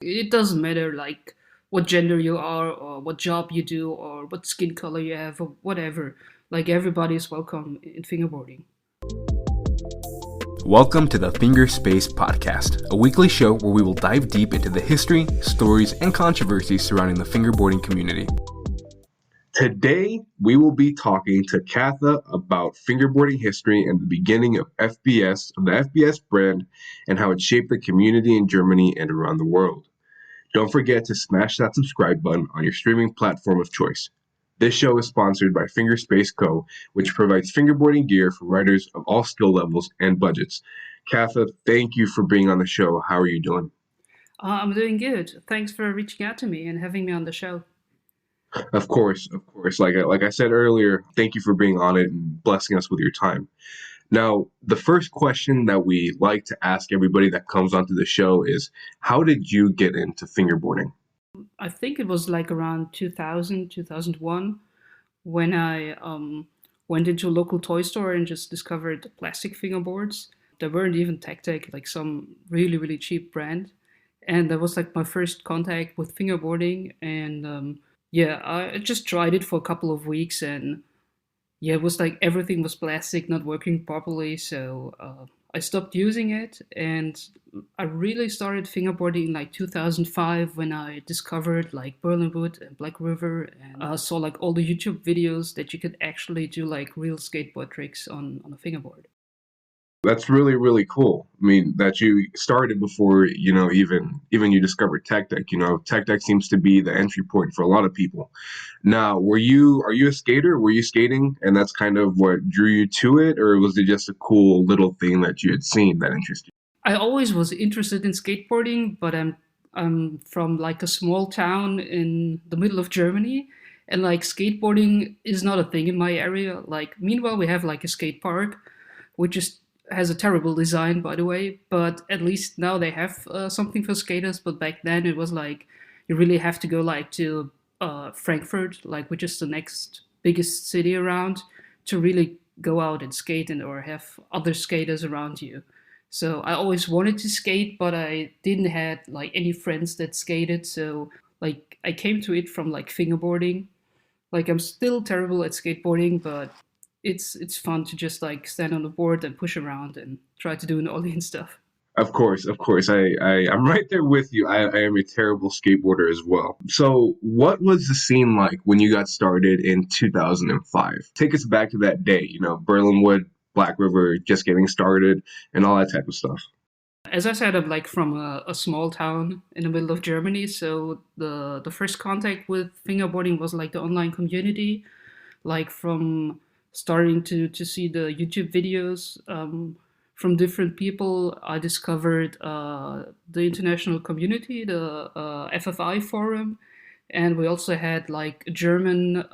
It doesn't matter like what gender you are or what job you do or what skin color you have or whatever. Like everybody is welcome in fingerboarding. Welcome to the Fingerspace Podcast, a weekly show where we will dive deep into the history, stories, and controversies surrounding the fingerboarding community. Today, we will be talking to Katha about fingerboarding history and the beginning of FBS, of the FBS brand, and how it shaped the community in Germany and around the world. Don't forget to smash that subscribe button on your streaming platform of choice. This show is sponsored by Fingerspace Co., which provides fingerboarding gear for riders of all skill levels and budgets. Katha, thank you for being on the show. How are you doing? I'm doing good. Thanks for reaching out to me and having me on the show. Of course. Like I said earlier, thank you for being on it and blessing us with your time. Now, the first question that we like to ask everybody that comes onto the show is, how did you get into fingerboarding? I think it was like around 2000, 2001 when I went into a local toy store and just discovered plastic fingerboards. There weren't even Tech, like some really, really cheap brand. And that was like my first contact with fingerboarding. And yeah, I just tried it for a couple of weeks and yeah, it was like everything was plastic, not working properly. So I stopped using it, and I really started fingerboarding in like 2005 when I discovered like Berlin Wood and Black River, and I saw like all the YouTube videos that you could actually do like real skateboard tricks on a fingerboard. That's really, really cool. I mean, that you started before, even you discovered Tech Deck. Tech Deck seems to be the entry point for a lot of people. Now, are you a skater? Were you skating and that's kind of what drew you to it? Or was it just a cool little thing that you had seen that interested I always was interested in skateboarding, but I'm from like a small town in the middle of Germany, and like skateboarding is not a thing in my area. Like meanwhile, we have like a skate park, which is has a terrible design, by the way. But at least now they have something for skaters. But back then it was like you really have to go like to Frankfurt, like which is the next biggest city around, to really go out and skate and or have other skaters around you. So I always wanted to skate, but I didn't had like any friends that skated. So like I came to it from like fingerboarding. Like I'm still terrible at skateboarding, but it's fun to just like stand on the board and push around and try to do an ollie and stuff. Of course, of course. I'm right there with you. I am a terrible skateboarder as well. So, what was the scene like when you got started in 2005? Take us back to that day, Berlinwood, Black River, just getting started, and all that type of stuff. As I said, I'm like from a small town in the middle of Germany, so the first contact with fingerboarding was like the online community, like from starting to see the YouTube videos from different people. I discovered the international community, the FFI forum, and we also had like a German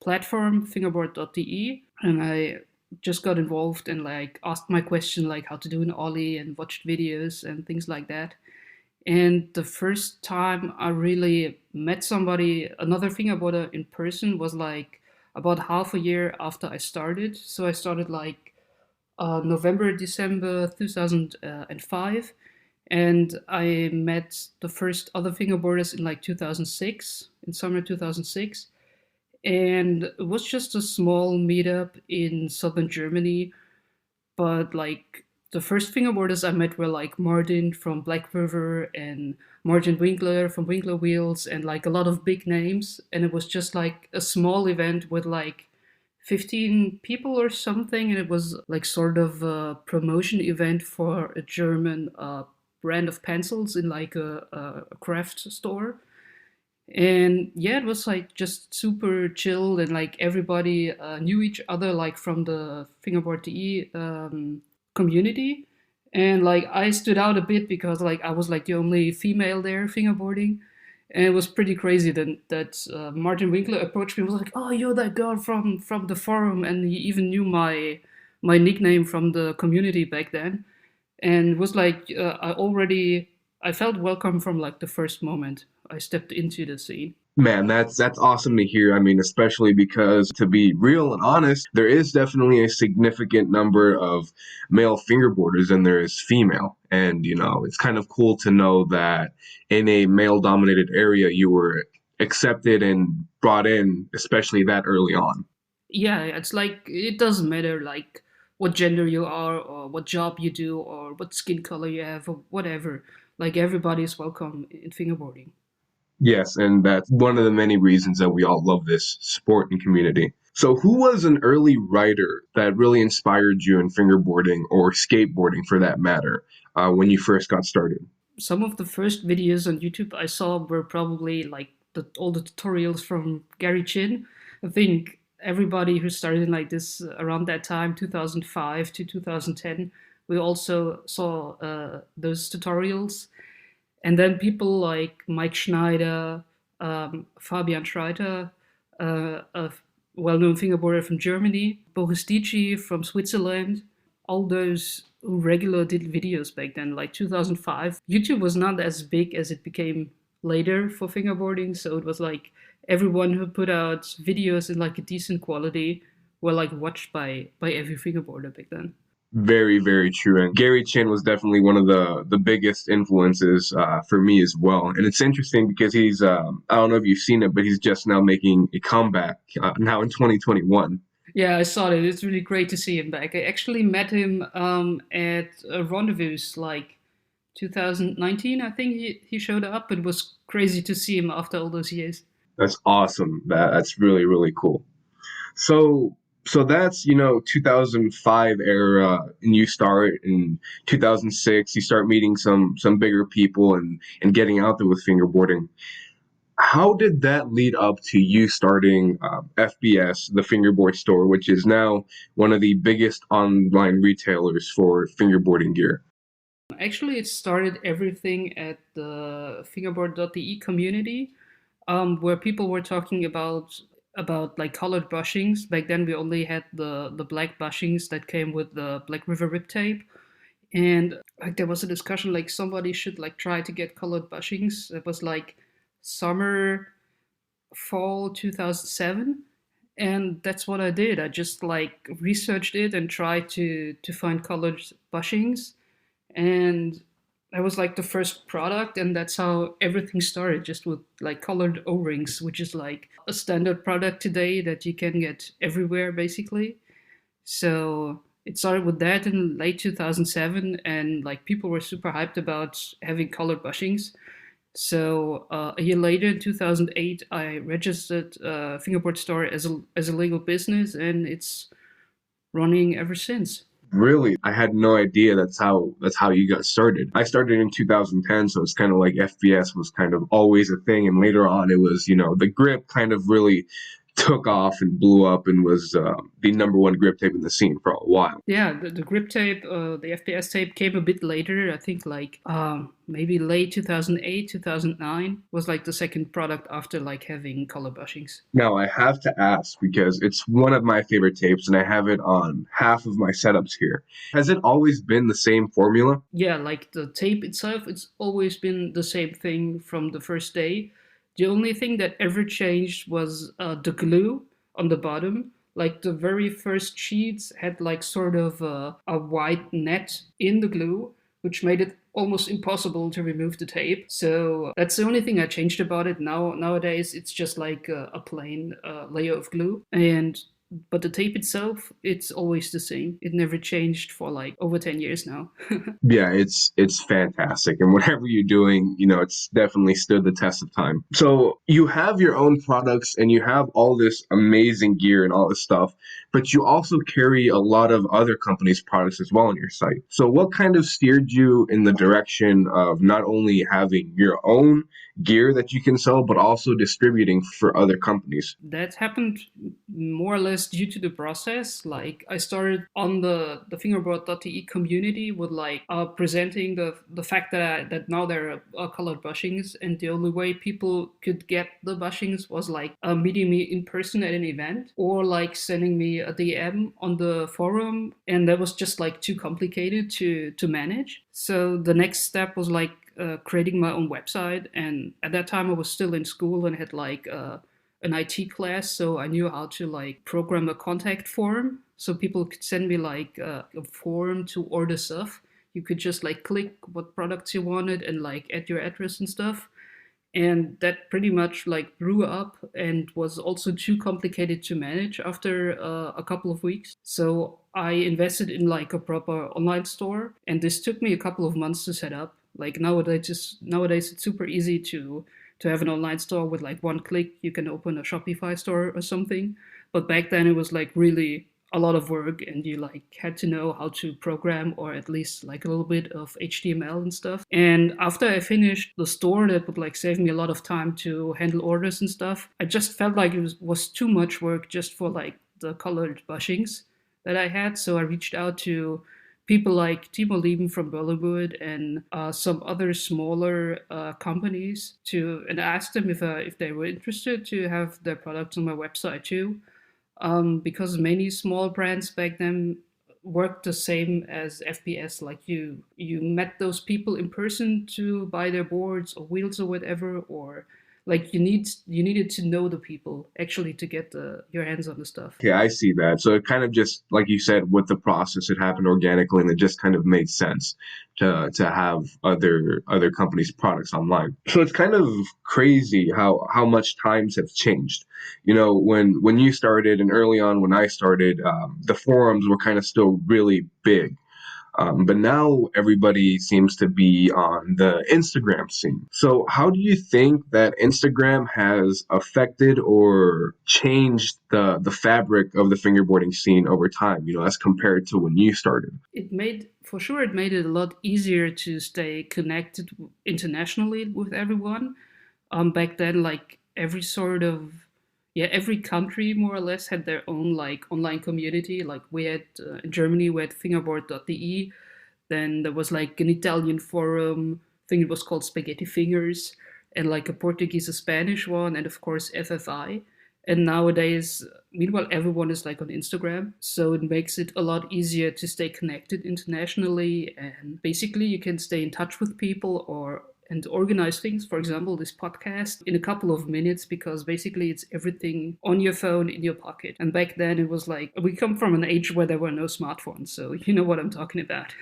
platform, fingerboard.de, and I just got involved and like asked my question like how to do an ollie and watched videos and things like that. And the first time I really met somebody, another fingerboarder in person, was like about half a year after I started. So I started like November, December 2005. And I met the first other fingerboarders in like 2006, in summer 2006. And it was just a small meetup in southern Germany, but like the first fingerboarders I met were like Martin from Black River and Martin Winkler from Winkler Wheels and like a lot of big names. And it was just like a small event with like 15 people or something. And it was like sort of a promotion event for a German brand of pencils in like a craft store. And yeah, it was like just super chill and like everybody knew each other like from the fingerboard DE community. And like I stood out a bit because like I was like the only female there fingerboarding. And it was pretty crazy that Martin Winkler approached me and was like, "Oh, you're that girl from the forum," and he even knew my nickname from the community back then. And it was like I felt welcome from like the first moment I stepped into the scene. Man, that's awesome to hear. I mean, especially because to be real and honest, there is definitely a significant number of male fingerboarders and there is female. And, it's kind of cool to know that in a male dominated area, you were accepted and brought in, especially that early on. Yeah, it's like it doesn't matter like what gender you are or what job you do or what skin color you have or whatever. Like everybody is welcome in fingerboarding. Yes, and that's one of the many reasons that we all love this sport and community. So, who was an early writer that really inspired you in fingerboarding or skateboarding for that matter when you first got started? Some of the first videos on YouTube I saw were probably like all the tutorials from Gary Chin. I think everybody who started like this around that time, 2005 to 2010, we also saw those tutorials. And then people like Mike Schneider, Fabian Schreiter, a well-known fingerboarder from Germany, Boris Dici from Switzerland, all those who regular did videos back then, like 2005. YouTube was not as big as it became later for fingerboarding, so it was like everyone who put out videos in like a decent quality were like watched by every fingerboarder back then. Very, very true. And Gary Chin was definitely one of the biggest influences for me as well. And it's interesting because he's I don't know if you've seen it, but he's just now making a comeback now in 2021. Yeah, I saw it. It's really great to see him back. I actually met him at a rendezvous like 2019. I think he showed up. It was crazy to see him after all those years. That's awesome. That's really, really cool. So so that's 2005 era, and you start in 2006. You start meeting some bigger people and getting out there with fingerboarding. How did that lead up to you starting FBS, the fingerboard store, which is now one of the biggest online retailers for fingerboarding gear? Actually, it started everything at the fingerboard.de community, where people were talking about like colored bushings. Back then, we only had the black bushings that came with the Black River rip tape, and like there was a discussion like somebody should like try to get colored bushings. It was like summer, fall 2007, and that's what I did. I just like researched it and tried to find colored bushings, and that was like the first product, and that's how everything started, just with like colored o-rings, which is like a standard product today that you can get everywhere basically. So it started with that in late 2007, and like people were super hyped about having colored bushings. So a year later, in 2008, I registered Fingerboard Store as a legal business, and it's running ever since. Really, I had no idea that's how you got started. I started in 2010, so it's kind of like FBS was kind of always a thing, and later on it was the grip kind of really took off and blew up and was the number one grip tape in the scene for a while. Yeah, the grip tape, the FPS tape came a bit later. I think like maybe late 2008, 2009 was like the second product after like having color bushings. Now I have to ask because it's one of my favorite tapes, and I have it on half of my setups here. Has it always been the same formula? Yeah, like the tape itself, it's always been the same thing from the first day. The only thing that ever changed was the glue on the bottom. Like the very first sheets had like sort of a white net in the glue, which made it almost impossible to remove the tape. So that's the only thing I changed about it. Nowadays, it's just like a plain layer of glue, and but the tape itself, it's always the same. It never changed for like over 10 years now. Yeah, it's fantastic. And whatever you're doing, it's definitely stood the test of time. So you have your own products and you have all this amazing gear and all this stuff, but you also carry a lot of other companies' products as well on your site. So what kind of steered you in the direction of not only having your own gear that you can sell, but also distributing for other companies? That happened more or less due to the process. Like I started on the fingerboard.de community with like presenting the fact that now there are colored bushings, and the only way people could get the bushings was like meeting me in person at an event or like sending me a DM on the forum, and that was just like too complicated to manage. So the next step was like creating my own website. And at that time, I was still in school and had like an IT class, so I knew how to like program a contact form, so people could send me like a form to order stuff. You could just like click what products you wanted and like add your address and stuff, and that pretty much like grew up and was also too complicated to manage after a couple of weeks. So I invested in like a proper online store, and this took me a couple of months to set up. Like nowadays it's super easy to have an online store. With like one click you can open a Shopify store or something, but back then it was like really a lot of work, and you like had to know how to program, or at least like a little bit of HTML and stuff. And after I finished the store that would like save me a lot of time to handle orders and stuff, I just felt like it was too much work just for like the colored bushings that I had. So I reached out to people like Timo Lieben from Bollywood and some other smaller companies and asked them if they were interested to have their products on my website too, because many small brands back then worked the same as FBS. Like you met those people in person to buy their boards or wheels or whatever, or like you needed to know the people actually to get your hands on the stuff. Okay, I see that. So it kind of just, like you said, with the process, it happened organically, and it just kind of made sense to have other companies' products online. So it's kind of crazy how much times have changed. You know, when you started and early on when I started, the forums were kind of still really big. But now everybody seems to be on the Instagram scene. So, how do you think that Instagram has affected or changed the fabric of the fingerboarding scene over time, you know, as compared to when you started? It made it a lot easier to stay connected internationally with everyone. Back then, like every country more or less had their own like online community. Like we had in Germany, we had fingerboard.de. Then there was like an Italian forum. I think it was called Spaghetti Fingers, and like a Portuguese, a Spanish one, and of course FFI. And nowadays, meanwhile, everyone is like on Instagram, so it makes it a lot easier to stay connected internationally. And basically, you can stay in touch with people and organize things. For example, this podcast in a couple of minutes, because basically it's everything on your phone in your pocket. And back then, it was like we come from an age where there were no smartphones, so you know what I'm talking about.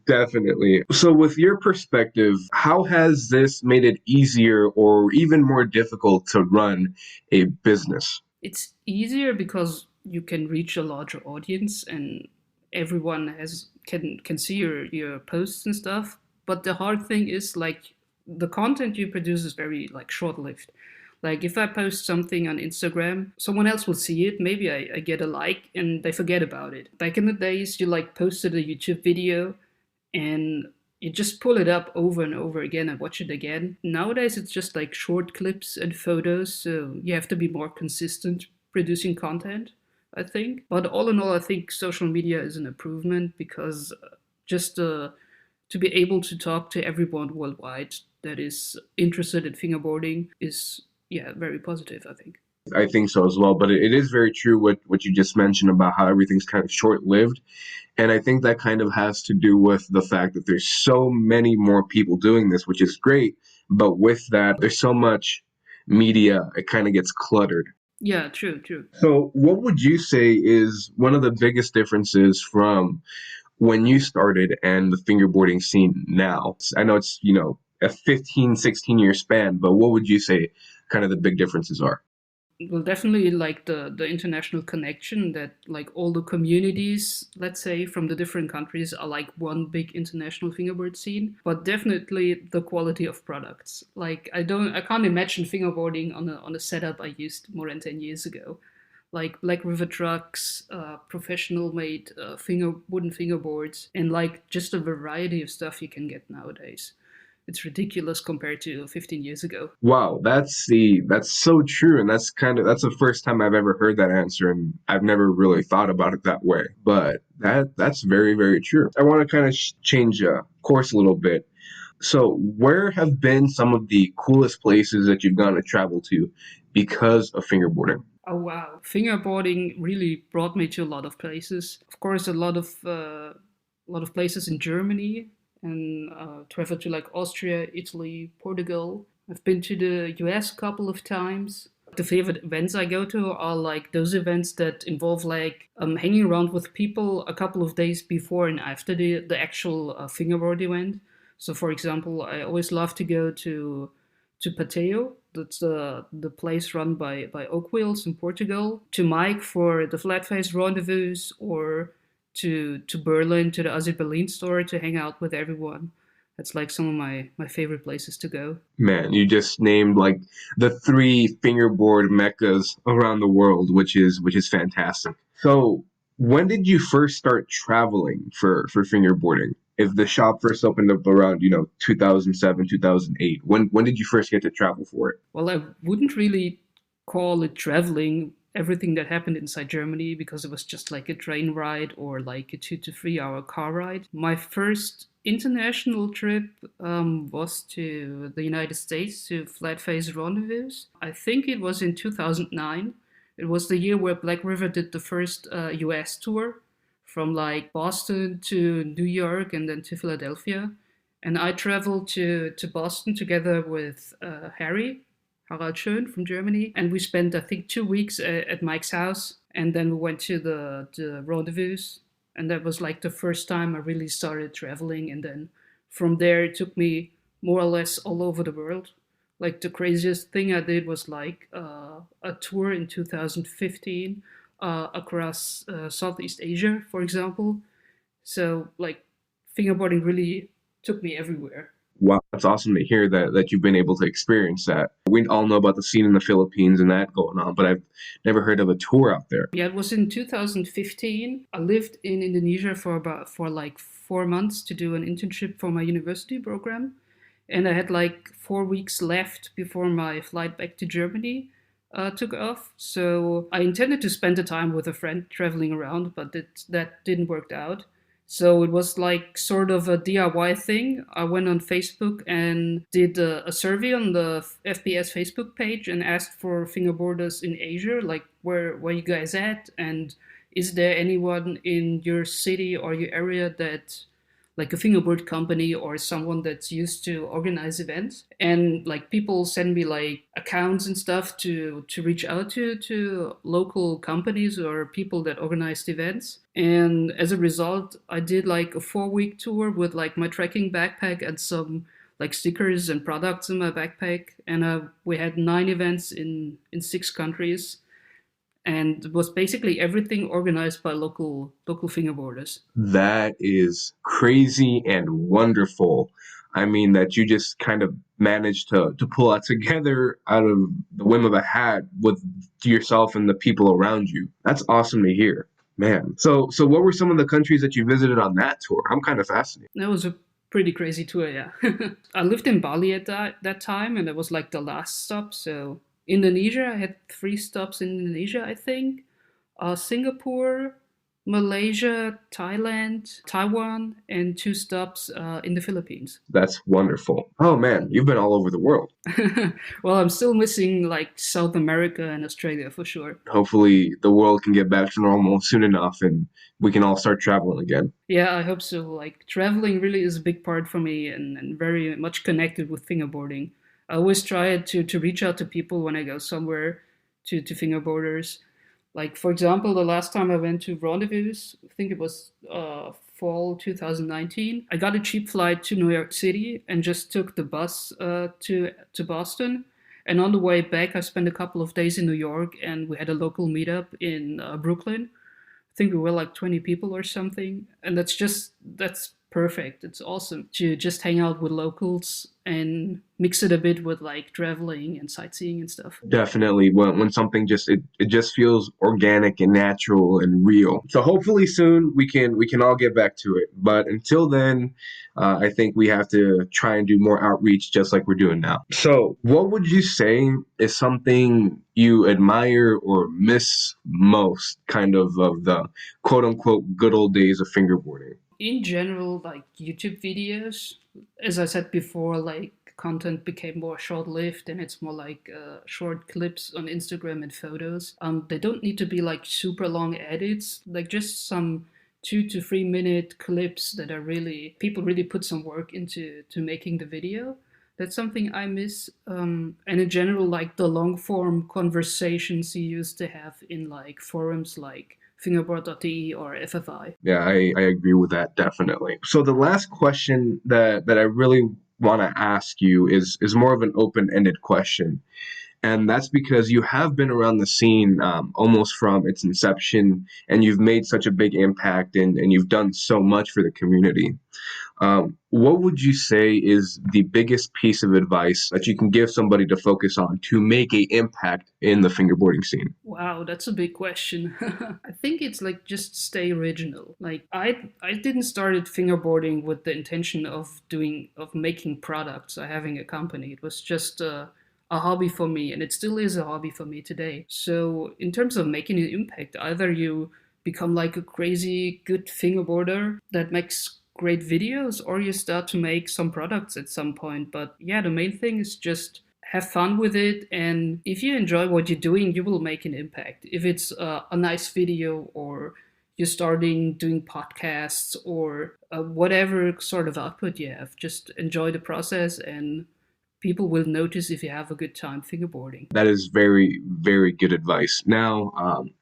Definitely. So, with your perspective, how has this made it easier or even more difficult to run a business? It's easier because you can reach a larger audience, and everyone can see your posts and stuff. But the hard thing is like the content you produce is very like short-lived. Like if I post something on Instagram, someone else will see it. Maybe I get a like and they forget about it. Back in the days, you like posted a YouTube video and you just pull it up over and over again and watch it again. Nowadays, it's just like short clips and photos, so you have to be more consistent producing content, I think. But all in all, I think social media is an improvement, because just to be able to talk to everyone worldwide that is interested in fingerboarding is, yeah, very positive, I think. I think so as well, but it is very true what you just mentioned about how everything's kind of short lived. And I think that kind of has to do with the fact that there's so many more people doing this, which is great. But with that, there's so much media, it kind of gets cluttered. Yeah, true, true. So, what would you say is one of the biggest differences from when you started and the fingerboarding scene now? I know it's, you know, a 15, 16-year span, but what would you say kind of the big differences are? Well, definitely like the international connection, that like all the communities, let's say from the different countries, are like one big international fingerboard scene. But definitely the quality of products. Like I can't imagine fingerboarding on a setup I used more than 10 years ago. Like Black River trucks, professional made wooden fingerboards, and like just a variety of stuff you can get nowadays. It's ridiculous compared to 15 years ago. Wow, that's so true, and that's the first time I've ever heard that answer, and I've never really thought about it that way. But that's very, very true. I want to kind of change course a little bit. So, where have been some of the coolest places that you've gone to travel to because of fingerboarding? Oh wow, fingerboarding really brought me to a lot of places. Of course, a lot of places in Germany and traveled to like Austria, Italy, Portugal. I've been to the US a couple of times. The favorite events I go to are like those events that involve like hanging around with people a couple of days before and after the actual fingerboard event. So, for example, I always love to go to Pateo. That's the place run by Oak Wheels in Portugal. To Mike for the Flatface rendezvous, or to Berlin to the Azir Berlin store to hang out with everyone. That's like some of my favorite places to go. Man, you just named like the three fingerboard meccas around the world, which is fantastic. So, when did you first start traveling for fingerboarding? If the shop first opened up around 2007, 2008, when did you first get to travel for it? Well, I wouldn't really call it traveling, everything that happened inside Germany, because it was just like a train ride or like a 2 to 3 hour car ride. My first international trip was to the United States to Flatface Rendezvous. I think it was in 2009. It was the year where Black River did the first US tour from like Boston to New York and then to Philadelphia. And I traveled to Boston together with Harald Schön from Germany. And we spent, I think, 2 weeks at Mike's house. And then we went to the rendezvous. And that was like the first time I really started traveling. And then from there, it took me more or less all over the world. Like the craziest thing I did was like a tour in 2015 across Southeast Asia, for example. So like fingerboarding really took me everywhere. Wow, that's awesome to hear that you've been able to experience that. We all know about the scene in the Philippines and that going on, but I've never heard of a tour out there. Yeah, it was in 2015. I lived in Indonesia for like 4 months to do an internship for my university program, and I had like 4 weeks left before my flight back to Germany took off. So I intended to spend the time with a friend traveling around, but that didn't work out. So it was like sort of a DIY thing. I went on Facebook and did a survey on the FBS Facebook page and asked for fingerboarders in Asia, like where you guys at, and is there anyone in your city or your area that like a fingerboard company or someone that's used to organize events. And like people send me like accounts and stuff to reach out to local companies or people that organized events. And as a result, I did like a 4 week tour with like my trekking backpack and some like stickers and products in my backpack. And we had 9 events in 6 countries, and it was basically everything organized by local fingerboarders. That is crazy and wonderful. I mean, that you just kind of managed to pull that together out of the whim of a hat with yourself and the people around you. That's awesome to hear, man. So what were some of the countries that you visited on that tour? I'm kind of fascinated. That was a pretty crazy tour, yeah. I lived in Bali at that time, and it was like the last stop. So Indonesia, I had 3 stops in Indonesia, I think. Singapore, Malaysia, Thailand, Taiwan, and 2 stops in the Philippines. That's wonderful. Oh man, you've been all over the world. Well, I'm still missing like South America and Australia for sure. Hopefully the world can get back to normal soon enough and we can all start traveling again. Yeah, I hope so. Like traveling really is a big part for me, and very much connected with fingerboarding. I always try to reach out to people when I go somewhere to fingerboarders. Like, for example, the last time I went to Rendezvous, I think it was fall 2019, I got a cheap flight to New York City and just took the bus to Boston. And on the way back, I spent a couple of days in New York, and we had a local meetup in Brooklyn. I think we were like 20 people or something. And that's perfect. It's awesome to just hang out with locals and mix it a bit with like traveling and sightseeing and stuff. Definitely, when something it just feels organic and natural and real. So hopefully soon we can all get back to it. But until then, I think we have to try and do more outreach, just like we're doing now. So, what would you say is something you admire or miss most, kind of the quote unquote good old days of fingerboarding? In general, like YouTube videos, as I said before, like content became more short-lived, and it's more like short clips on Instagram and photos. They don't need to be like super long edits, like just some 2 to 3 minute clips that are really, people really put some work into making the video. That's something I miss. And in general, like the long form conversations you used to have in like forums like fingerboard.de or FFI. Yeah, I agree with that definitely. So the last question that I really want to ask you is more of an open-ended question. And that's because you have been around the scene almost from its inception, and you've made such a big impact, and you've done so much for the community. What would you say is the biggest piece of advice that you can give somebody to focus on to make an impact in the fingerboarding scene? Wow, that's a big question. I think it's like just stay original. Like I didn't start fingerboarding with the intention of making products or having a company. It was just a hobby for me, and it still is a hobby for me today. So in terms of making an impact, either you become like a crazy good fingerboarder that makes great videos, or you start to make some products at some point. But yeah, the main thing is just have fun with it, and if you enjoy what you're doing, you will make an impact. If it's a nice video, or you're starting doing podcasts, or whatever sort of output you have, just enjoy the process, and people will notice if you have a good time fingerboarding. That is very, very good advice. Now,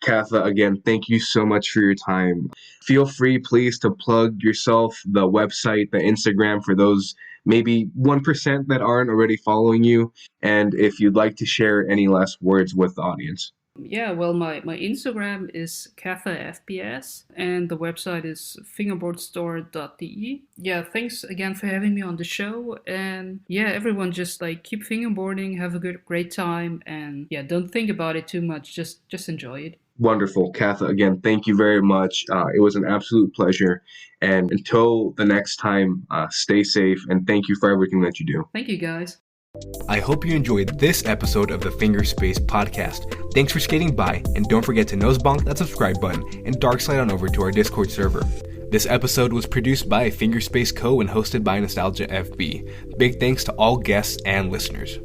Katha, again, thank you so much for your time. Feel free, please, to plug yourself, the website, the Instagram for those maybe 1% that aren't already following you, and if you'd like to share any last words with the audience. Yeah, well, my Instagram is Katha FBS, and the website is fingerboardstore.de. Yeah, thanks again for having me on the show. And yeah, everyone just like keep fingerboarding, have a great time, and yeah, don't think about it too much. Just enjoy it. Wonderful. Katha, again, thank you very much. It was an absolute pleasure. And until the next time, stay safe, and thank you for everything that you do. Thank you, guys. I hope you enjoyed this episode of the Fingerspace podcast. Thanks for skating by, and don't forget to nosebonk that subscribe button and dark slide on over to our Discord server. This episode was produced by Fingerspace Co. and hosted by Nostalgia FB. Big thanks to all guests and listeners.